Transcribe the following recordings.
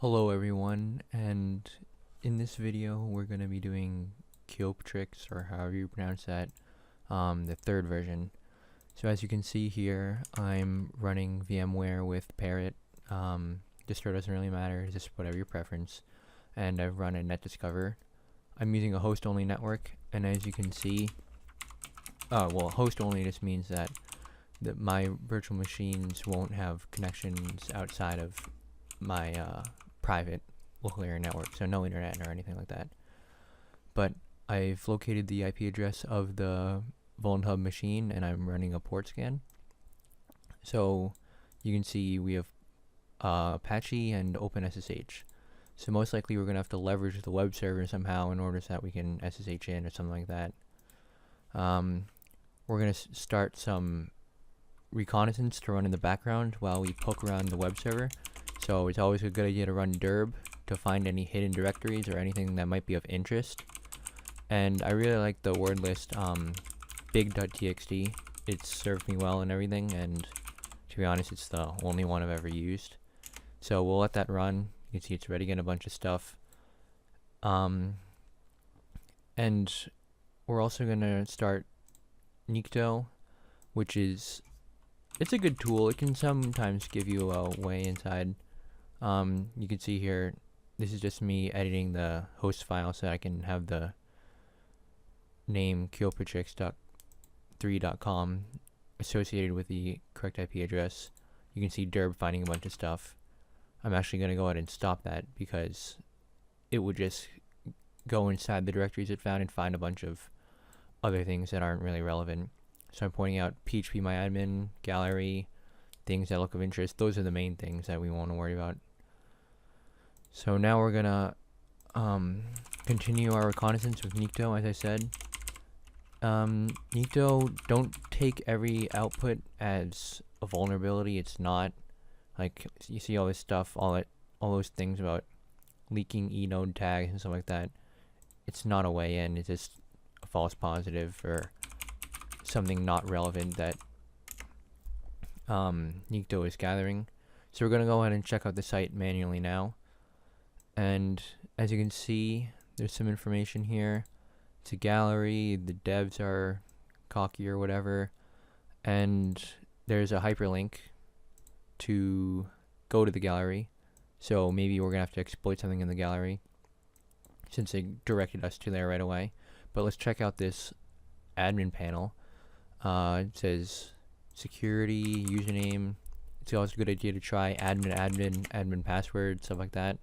Hello everyone, and in this video we're going to be doing Kioptrix, or however you pronounce that, the third version. So as you can see here, I'm running VMware with Parrot. Distro doesn't really matter, just whatever your preference. And I've run a NetDiscover. I'm using a host-only network, and as you can see, host-only just means that my virtual machines won't have connections outside of my private local area network, so no internet or anything like that. But I've located the IP address of the VulnHub machine, and I'm running a port scan. So you can see we have Apache and OpenSSH. So most likely we're going to have to leverage the web server somehow in order so that we can SSH in or something like that. We're going to start some reconnaissance to run in the background while we poke around the web server. So it's always a good idea to run dirb to find any hidden directories or anything that might be of interest. And I really like the word list big.txt. It's served me well and everything, and to be honest, it's the only one I've ever used. So we'll let that run. You can see it's already getting a bunch of stuff. And we're also going to start Nikto, which is, it's a good tool. It can sometimes give you a way inside. You can see here, this is just me editing the host file so that I can have the name Kioptrix.3.com associated with the correct IP address. You can see dirb finding a bunch of stuff. I'm actually going to go ahead and stop that because it would just go inside the directories it found and find a bunch of other things that aren't really relevant. So I'm pointing out phpMyAdmin, gallery, things that look of interest. Those are the main things that we want to worry about. So now we're gonna continue our reconnaissance with Nikto, as I said. Nikto, don't take every output as a vulnerability. It's not. Like, you see all this stuff, all those things about leaking enode tags and stuff like that. It's not a way in. It's just a false positive or something not relevant that Nikto is gathering. So we're going to go ahead and check out the site manually now. And as you can see, there's some information here. It's a gallery, the devs are cocky or whatever, and there's a hyperlink to go to the gallery. So maybe we're going to have to exploit something in the gallery since they directed us to there right away. But let's check out this admin panel. It says security, username. It's always a good idea to try admin password, stuff like that.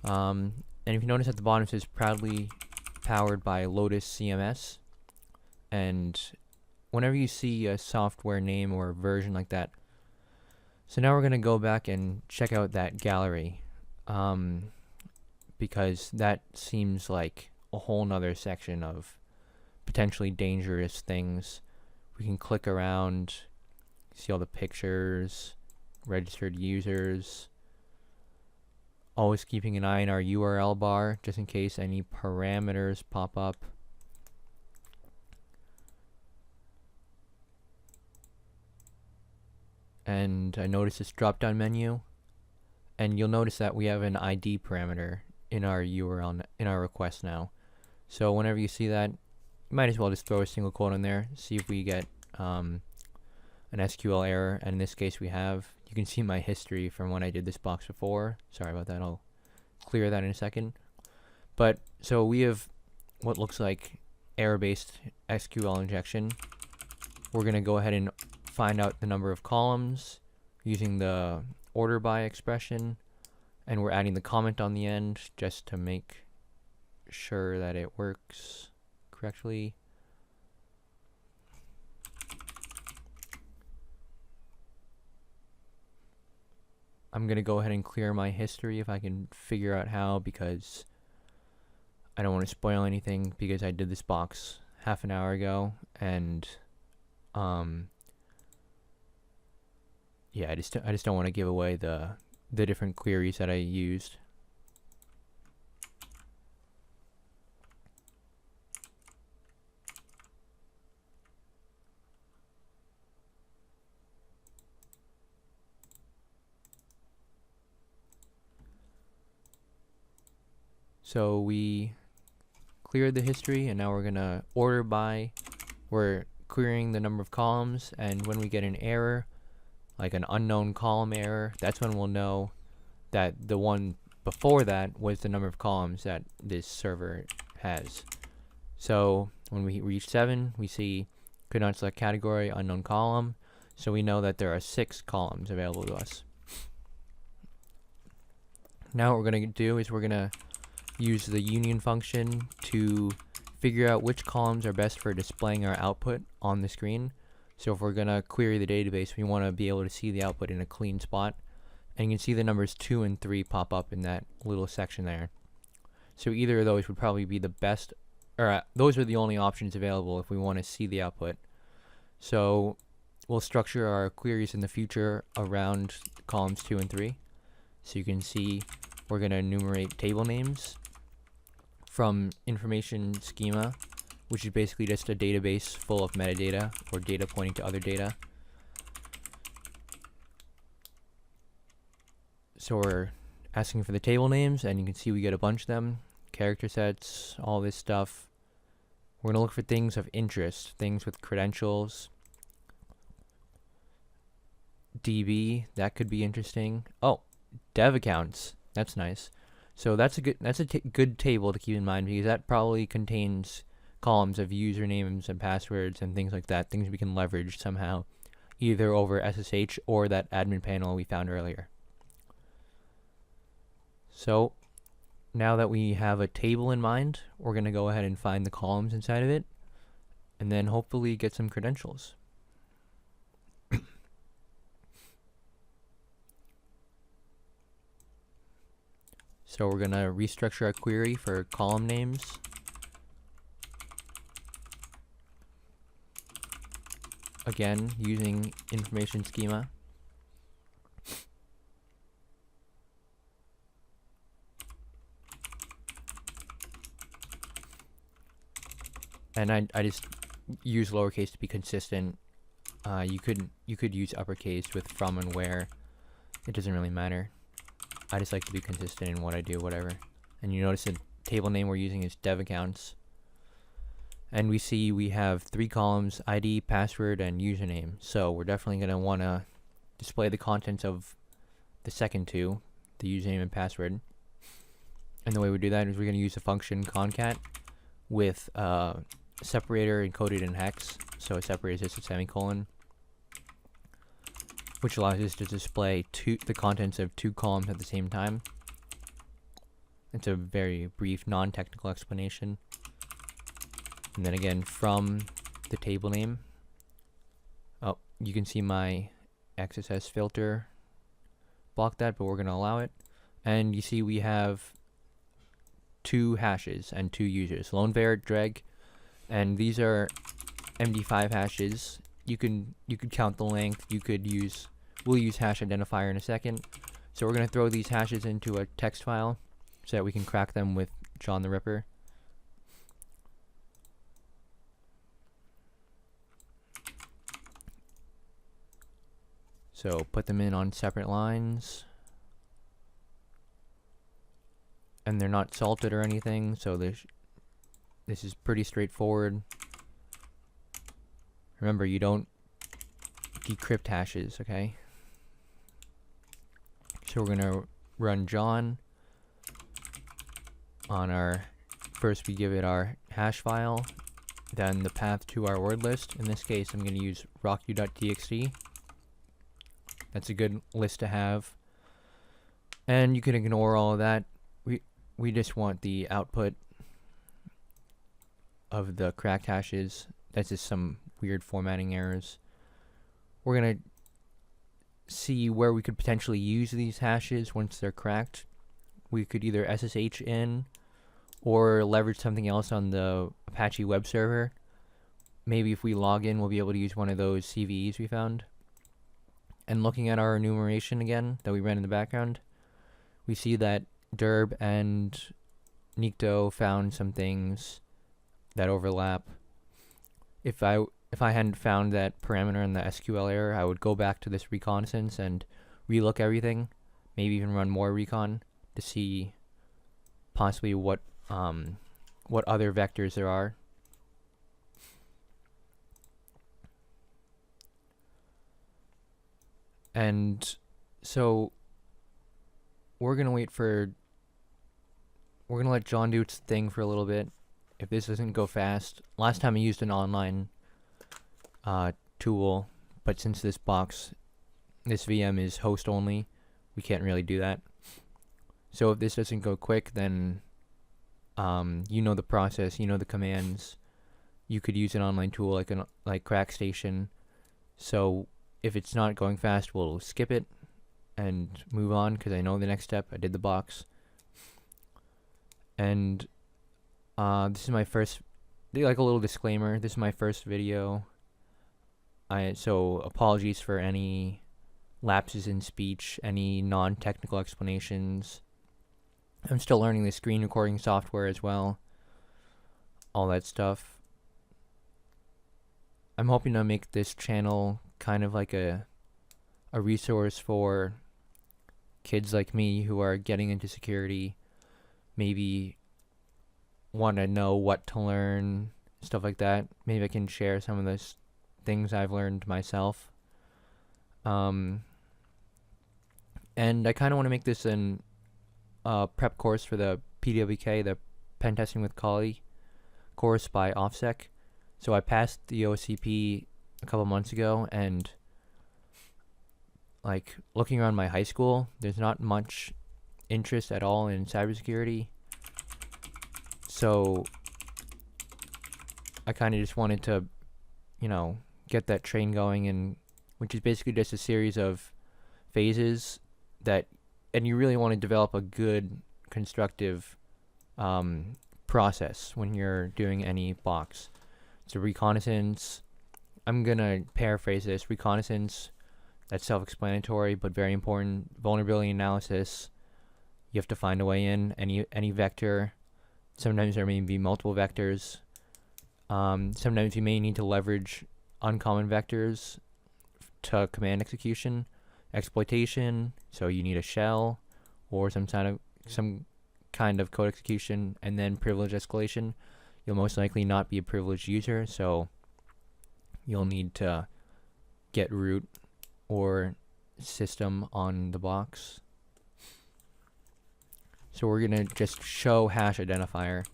And if you notice at the bottom, it says proudly powered by Lotus CMS. And whenever you see a software name or version like that, so now we're going to go back and check out that gallery, because that seems like a whole nother section of potentially dangerous things. We can click around, see all the pictures, registered users. Always keeping an eye on our URL bar just in case any parameters pop up. And I noticed this drop-down menu, and you'll notice that we have an ID parameter in our URL in our request now. So whenever you see that, you might as well just throw a single quote in there, see if we get an SQL error, and in this case we have. You can see my history from when I did this box before. Sorry about that, I'll clear that in a second. But so we have what looks like error-based SQL injection. We're going to go ahead and find out the number of columns using the order by expression, and we're adding the comment on the end just to make sure that it works correctly. I'm going to go ahead and clear my history if I can figure out how, because I don't want to spoil anything, because I did this box half an hour ago, and yeah, I just don't want to give away the different queries that I used. So we cleared the history, and now we're gonna order by. We're querying the number of columns, and when we get an error, like an unknown column error, that's when we'll know that the one before that was the number of columns that this server has. So when we reach 7, we see could not select category, unknown column, so we know that there are 6 columns available to us. Now what we're going to do is we're going to use the union function to figure out which columns are best for displaying our output on the screen. So if we're going to query the database, we want to be able to see the output in a clean spot. And you can see the numbers 2 and 3 pop up in that little section there. So either of those would probably be the best, or those are the only options available if we want to see the output. So we'll structure our queries in the future around columns 2 and 3. So you can see we're going to enumerate table names from information schema, which is basically just a database full of metadata or data pointing to other data. So we're asking for the table names, and you can see we get a bunch of them, character sets, all this stuff. We're going to look for things of interest, things with credentials. DB, that could be interesting. Oh, dev accounts, that's nice. So that's a good table to keep in mind, because that probably contains columns of usernames and passwords and things like that, things we can leverage somehow, either over SSH or that admin panel we found earlier. So now that we have a table in mind, we're going to go ahead and find the columns inside of it, and then hopefully get some credentials. So we're going to restructure our query for column names. Again, using information schema. And I just use lowercase to be consistent. You could use uppercase with from and where. It doesn't really matter. I just like to be consistent in what I do, whatever. And you notice the table name we're using is dev accounts. And we see we have 3 columns, ID, password, and username. So we're definitely going to want to display the contents of the second 2, the username and password. And the way we do that is we're going to use the function concat with separator encoded in hex. So a separator is just a semicolon, which allows us to display the contents of 2 columns at the same time. It's a very brief, non-technical explanation. And then again, from the table name. Oh, you can see my XSS filter block that, but we're going to allow it. And you see we have 2 hashes and 2 users, lonevar, dreg, and these are MD5 hashes. You could count the length. We'll use hash identifier in a second. So we're going to throw these hashes into a text file so that we can crack them with John the Ripper. So put them in on separate lines. And they're not salted or anything, so this is pretty straightforward. Remember, you don't decrypt hashes, okay? So we're gonna run John on our, first we give it our hash file, then the path to our word list. In this case, I'm gonna use rocku.txt. That's a good list to have. And you can ignore all of that. We just want the output of the cracked hashes. That's just some weird formatting errors. We're going to see where we could potentially use these hashes once they're cracked. We could either SSH in or leverage something else on the Apache web server. Maybe if we log in, we'll be able to use one of those CVEs we found. And looking at our enumeration again that we ran in the background, we see that Derb and Nikto found some things that overlap. If I hadn't found that parameter in the SQL error, I would go back to this reconnaissance and relook everything, maybe even run more recon to see possibly what other vectors there are. And so we're gonna let John do its thing for a little bit. If this doesn't go fast, last time I used an online tool, but since this VM is host only, we can't really do that. So if this doesn't go quick, then you know the process, you know the commands. You could use an online tool like CrackStation. So if it's not going fast, we'll skip it and move on, because I know the next step. I did the box. And this is my first, like a little disclaimer, this is my first video. So apologies for any lapses in speech, any non-technical explanations. I'm still learning the screen recording software as well. All that stuff. I'm hoping to make this channel kind of like a resource for kids like me who are getting into security, maybe want to know what to learn, stuff like that. Maybe I can share some of the things I've learned myself. And I kind of want to make this an prep course for the PWK, the Pen Testing with Kali course by OffSec. So I passed the OCP a couple months ago, and like looking around my high school, there's not much interest at all in cybersecurity. So I kind of just wanted to, get that train going, and which is basically just a series of phases and you really want to develop a good, constructive process when you're doing any box. So reconnaissance, I'm gonna paraphrase this. Reconnaissance, that's self-explanatory, but very important. Vulnerability analysis, you have to find a way in any vector. Sometimes there may be multiple vectors. Sometimes you may need to leverage uncommon vectors to command execution. Exploitation, so you need a shell or some kind of code execution. And then privilege escalation, you'll most likely not be a privileged user, so you'll need to get root or system on the box. So we're gonna just show hash identifier,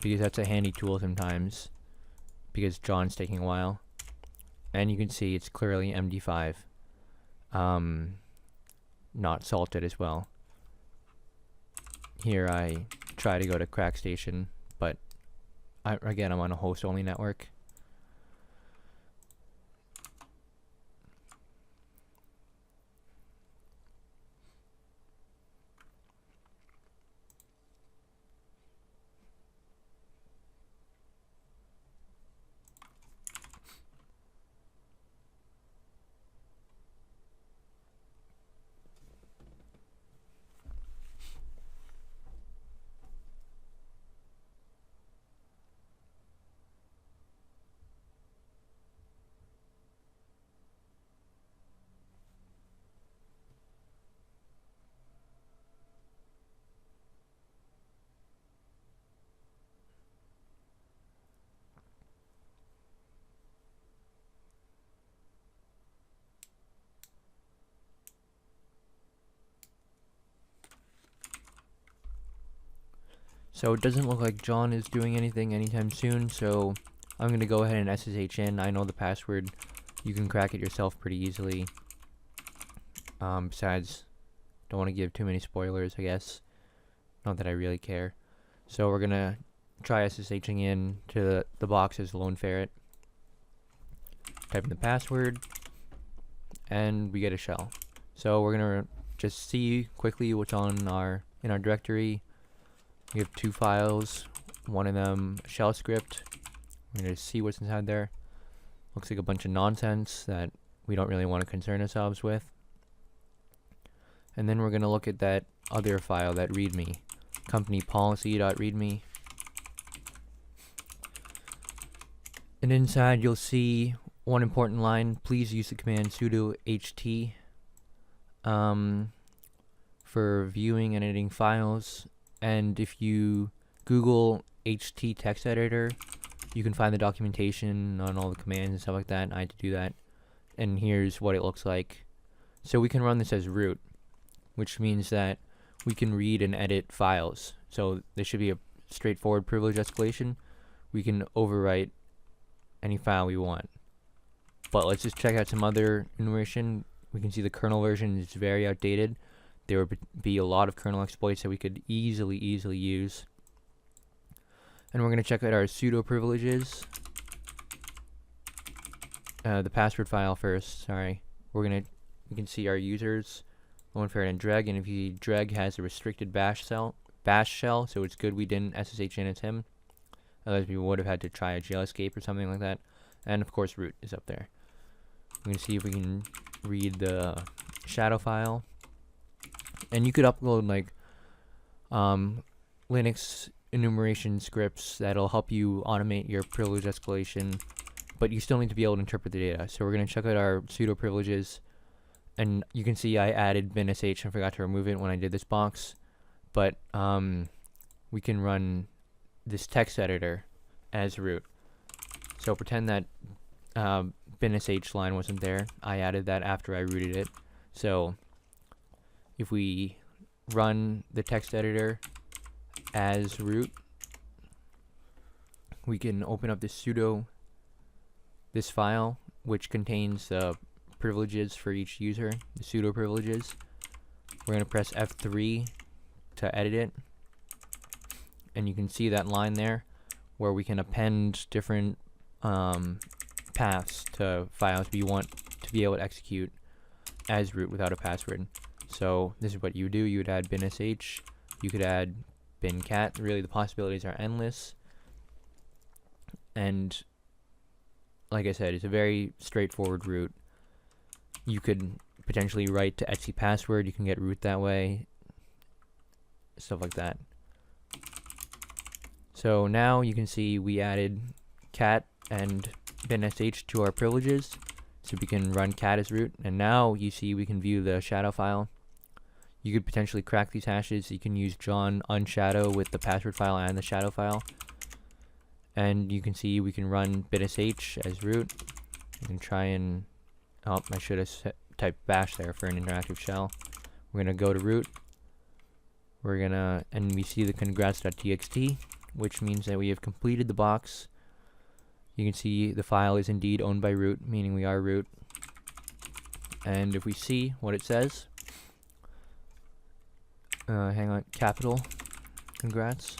because that's a handy tool sometimes, because John's taking a while. And you can see it's clearly MD5, not salted as well. Here I try to go to CrackStation, but again, I'm on a host only network. So it doesn't look like John is doing anything anytime soon, so I'm going to go ahead and SSH in. I know the password. You can crack it yourself pretty easily. Besides, don't want to give too many spoilers, I guess. Not that I really care. So we're going to try SSHing in to the box as Lone Ferret. Type in the password, and we get a shell. So we're going to just see quickly what's in our directory. We have 2 files, one of them a shell script. We're going to see what's inside there. Looks like a bunch of nonsense that we don't really want to concern ourselves with. And then we're going to look at that other file, that readme, company policy.readme. And inside you'll see one important line: please use the command sudo ht for viewing and editing files. And if you Google HT text editor, you can find the documentation on all the commands and stuff like that. I had to do that. And here's what it looks like. So we can run this as root, which means that we can read and edit files. So this should be a straightforward privilege escalation. We can overwrite any file we want. But let's just check out some other enumeration. We can see the kernel version is very outdated. There would be a lot of kernel exploits that we could easily use. And we're going to check out our sudo privileges. The password file first, sorry. You can see our users, Lowenfair and Dreg, and if you see Dreg has a restricted bash shell, so it's good we didn't SSH in as him. Otherwise we would have had to try a jail escape or something like that. And of course root is up there. We're going to see if we can read the shadow file. And you could upload like Linux enumeration scripts that'll help you automate your privilege escalation, but you still need to be able to interpret the data. So we're going to check out our sudo privileges, and you can see I added binsh and forgot to remove it when I did this box, but we can run this text editor as root. So pretend that binsh line wasn't there. I added that after I rooted it. So if we run the text editor as root, we can open up this file which contains the privileges for each user, the sudo privileges. We're going to press F3 to edit it, and you can see that line there where we can append different paths to files we want to be able to execute as root without a password. So this is what you do. You would add binsh, you could add bincat. Really, the possibilities are endless. And like I said, it's a very straightforward root. You could potentially write to etc password. You can get root that way. Stuff like that. So now you can see we added cat and binsh to our privileges. So we can run cat as root. And now you see we can view the shadow file. You could potentially crack these hashes. You can use John unshadow with the password file and the shadow file. And you can see we can run binsh as root. You can try and, oh, I should have typed bash there for an interactive shell. We're going to go to root. And we see the congrats.txt, which means that we have completed the box. You can see the file is indeed owned by root, meaning we are root. And if we see what it says, hang on, capital, congrats.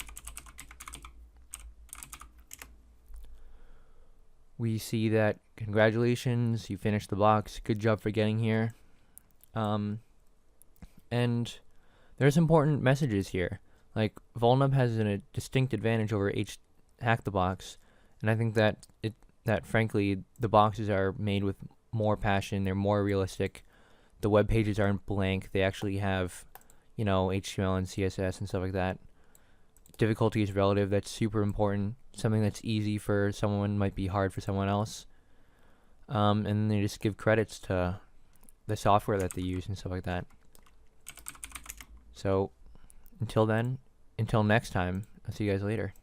We see that, congratulations, you finished the box, good job for getting here. And there's important messages here. Like, Vulnub has a distinct advantage over Hack the Box, and I think that frankly, the boxes are made with more passion, they're more realistic. The web pages aren't blank, they actually have, HTML and CSS and stuff like that. Difficulty is relative, that's super important. Something that's easy for someone might be hard for someone else. And they just give credits to the software that they use and stuff like that. So, until next time, I'll see you guys later.